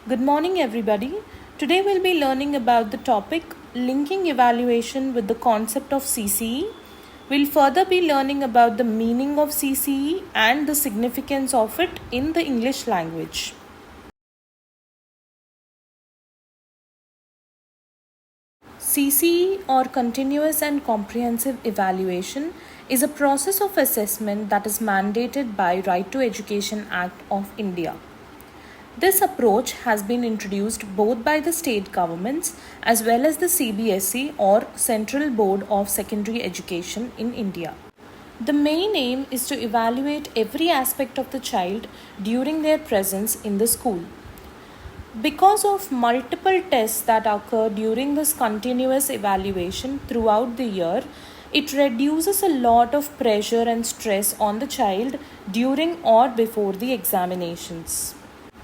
Good morning, everybody. Today we'll be learning about the topic linking evaluation with the concept of CCE. We'll further be learning about the meaning of CCE and the significance of it in the English language. CCE or Continuous and Comprehensive Evaluation is a process of assessment that is mandated by Right to Education Act of India. This approach has been introduced both by the state governments as well as the CBSE or Central Board of Secondary Education in India. The main aim is to evaluate every aspect of the child during their presence in the school. Because of multiple tests that occur during this continuous evaluation throughout the year, it reduces a lot of pressure and stress on the child during or before the examinations.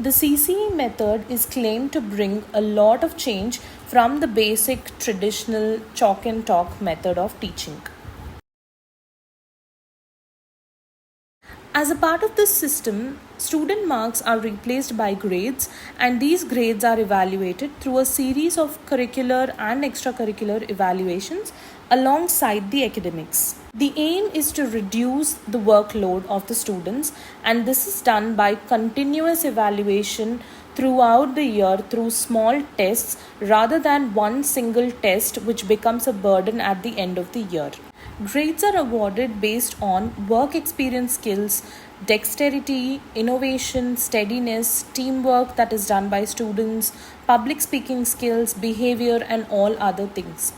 The CCE method is claimed to bring a lot of change from the basic traditional chalk and talk method of teaching. As a part of this system, student marks are replaced by grades, and these grades are evaluated through a series of curricular and extracurricular evaluations alongside the academics. The aim is to reduce the workload of the students, and this is done by continuous evaluation throughout the year through small tests rather than one single test, which becomes a burden at the end of the year. Grades are awarded based on work experience skills, dexterity, innovation, steadiness, teamwork that is done by students, public speaking skills, behavior, and all other things.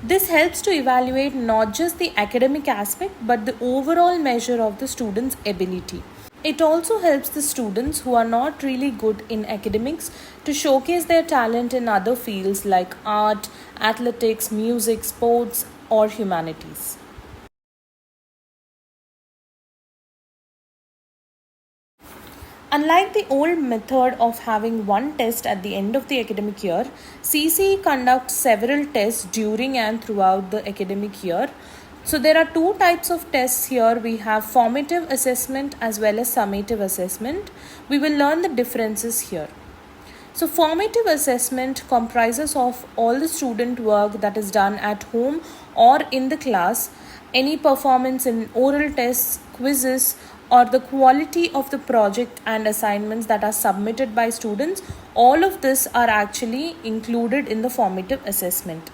This helps to evaluate not just the academic aspect but the overall measure of the student's ability. It also helps the students who are not really good in academics to showcase their talent in other fields like art, athletics, music, sports, or humanities. Unlike the old method of having one test at the end of the academic year, CCE conducts several tests during and throughout the academic year. So there are two types of tests here. We have formative assessment as well as summative assessment. We will learn the differences here. So formative assessment comprises of all the student work that is done at home or in the class, any performance in oral tests, quizzes, or the quality of the project and assignments that are submitted by students. All of this are actually included in the formative assessment.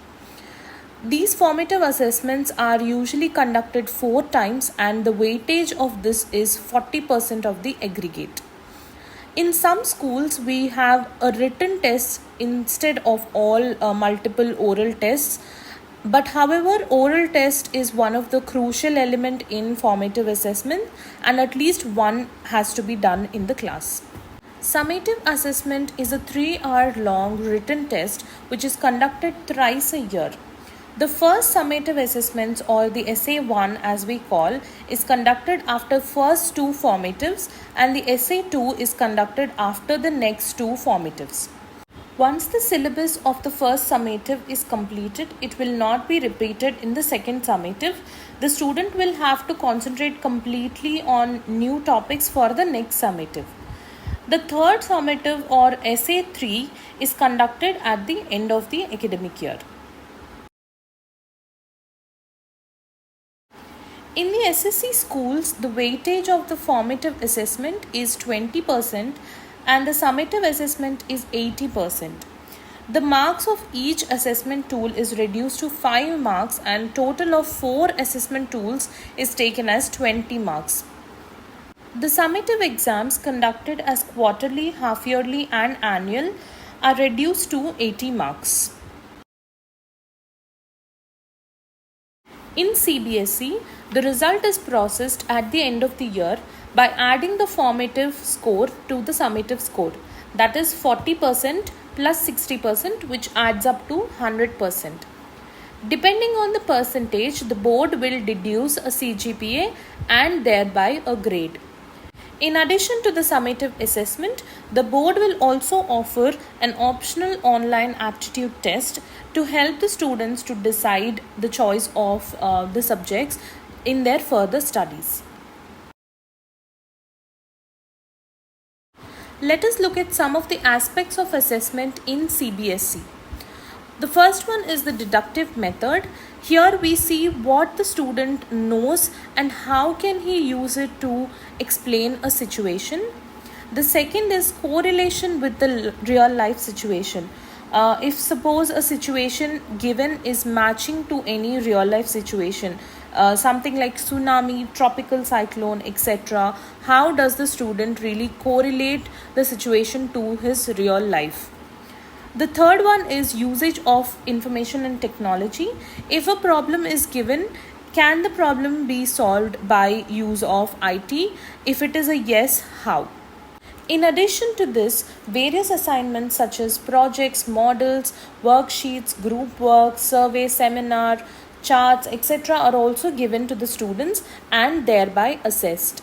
These formative assessments are usually conducted 4 times, and the weightage of this is 40% of the aggregate. In some schools, we have a written test instead of all multiple oral tests. But however, oral test is one of the crucial element in formative assessment, and at least one has to be done in the class. Summative assessment is a 3-hour long written test which is conducted thrice a year. The first summative assessments, or the essay 1 as we call, is conducted after first 2 formatives, and the essay 2 is conducted after the next 2 formatives. Once the syllabus of the first summative is completed, it will not be repeated in the second summative. The student will have to concentrate completely on new topics for the next summative. The third summative, or essay 3, is conducted at the end of the academic year. In the SSC schools, the weightage of the formative assessment is 20% and the summative assessment is 80%. The marks of each assessment tool is reduced to 5 marks, and total of 4 assessment tools is taken as 20 marks. The summative exams conducted as quarterly, half-yearly and annual are reduced to 80 marks. In CBSE, the result is processed at the end of the year by adding the formative score to the summative score, that is 40% plus 60%, which adds up to 100%. Depending on the percentage, the board will deduce a CGPA and thereby a grade. In addition to the summative assessment, the board will also offer an optional online aptitude test to help the students to decide the choice of the subjects in their further studies. Let us look at some of the aspects of assessment in CBSE. The first one is the deductive method. Here we see what the student knows and how can he use it to explain a situation. The second is correlation with the real life situation. If suppose a situation given is matching to any real life situation, something like tsunami, tropical cyclone, etc., how does the student really correlate the situation to his real life? The third one is usage of information and technology. If a problem is given, can the problem be solved by use of IT? If it is a yes, how? In addition to this, various assignments such as projects, models, worksheets, group work, survey, seminar, charts, etc. are also given to the students and thereby assessed.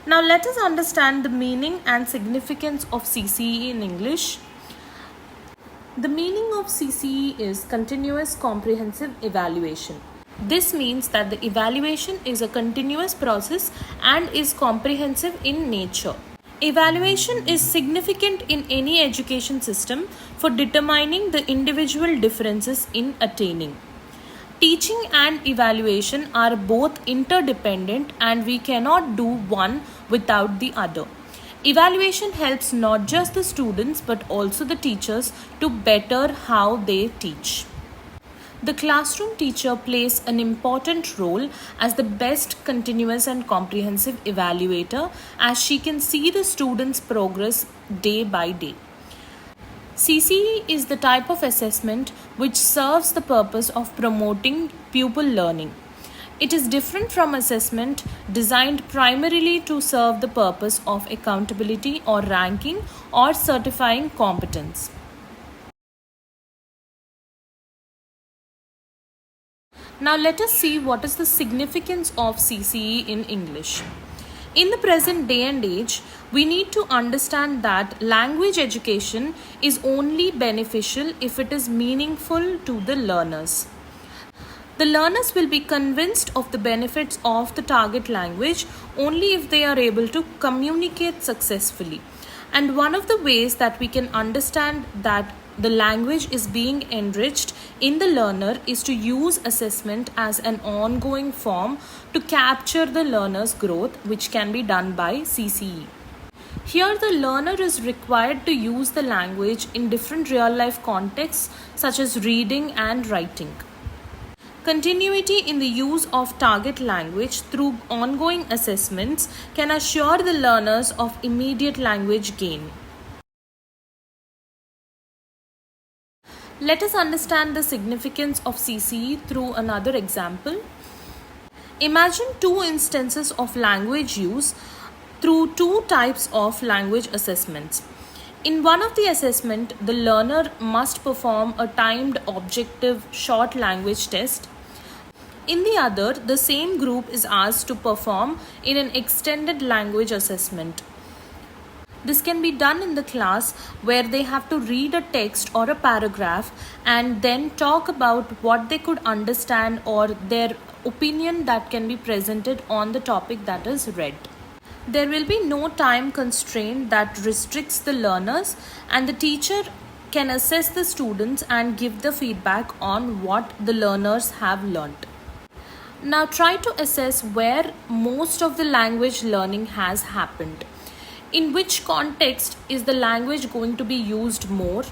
Now let us understand the meaning and significance of CCE in English. The meaning of CCE is continuous comprehensive evaluation. This means that the evaluation is a continuous process and is comprehensive in nature. Evaluation is significant in any education system for determining the individual differences in attaining. Teaching and evaluation are both interdependent and we cannot do one without the other. Evaluation helps not just the students but also the teachers to better how they teach. The classroom teacher plays an important role as the best continuous and comprehensive evaluator as she can see the students' progress day by day. CCE is the type of assessment which serves the purpose of promoting pupil learning. It is different from assessment designed primarily to serve the purpose of accountability or ranking or certifying competence. Now let us see what is the significance of CCE in English. In the present day and age, we need to understand that language education is only beneficial if it is meaningful to the learners. The learners will be convinced of the benefits of the target language only if they are able to communicate successfully. And one of the ways that we can understand that the language is being enriched in the learner is to use assessment as an ongoing form to capture the learner's growth, which can be done by CCE. Here, the learner is required to use the language in different real life contexts such as reading and writing. Continuity in the use of target language through ongoing assessments can assure the learners of immediate language gain. Let us understand the significance of CCE through another example. Imagine two instances of language use through two types of language assessments. In one of the assessment, the learner must perform a timed objective short language test. In the other, the same group is asked to perform in an extended language assessment. This can be done in the class where they have to read a text or a paragraph and then talk about what they could understand or their opinion that can be presented on the topic that is read. There will be no time constraint that restricts the learners, and the teacher can assess the students and give the feedback on what the learners have learnt. Now try to assess where most of the language learning has happened. In which context is the language going to be used more?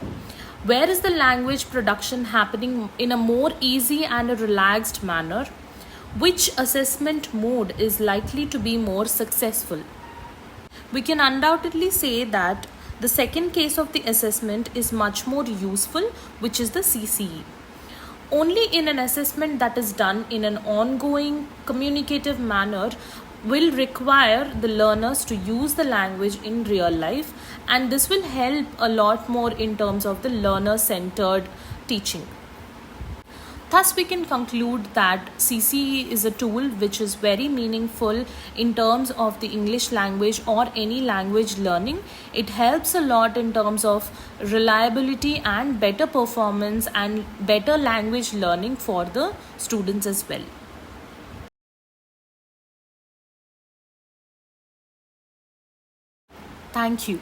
Where is the language production happening in a more easy and a relaxed manner? Which assessment mode is likely to be more successful? We can undoubtedly say that the second case of the assessment is much more useful, which is the CCE. Only in an assessment that is done in an ongoing communicative manner will require the learners to use the language in real life, and this will help a lot more in terms of the learner-centered teaching. Thus, we can conclude that CCE is a tool which is very meaningful in terms of the English language or any language learning. It helps a lot in terms of reliability and better performance and better language learning for the students as well. Thank you.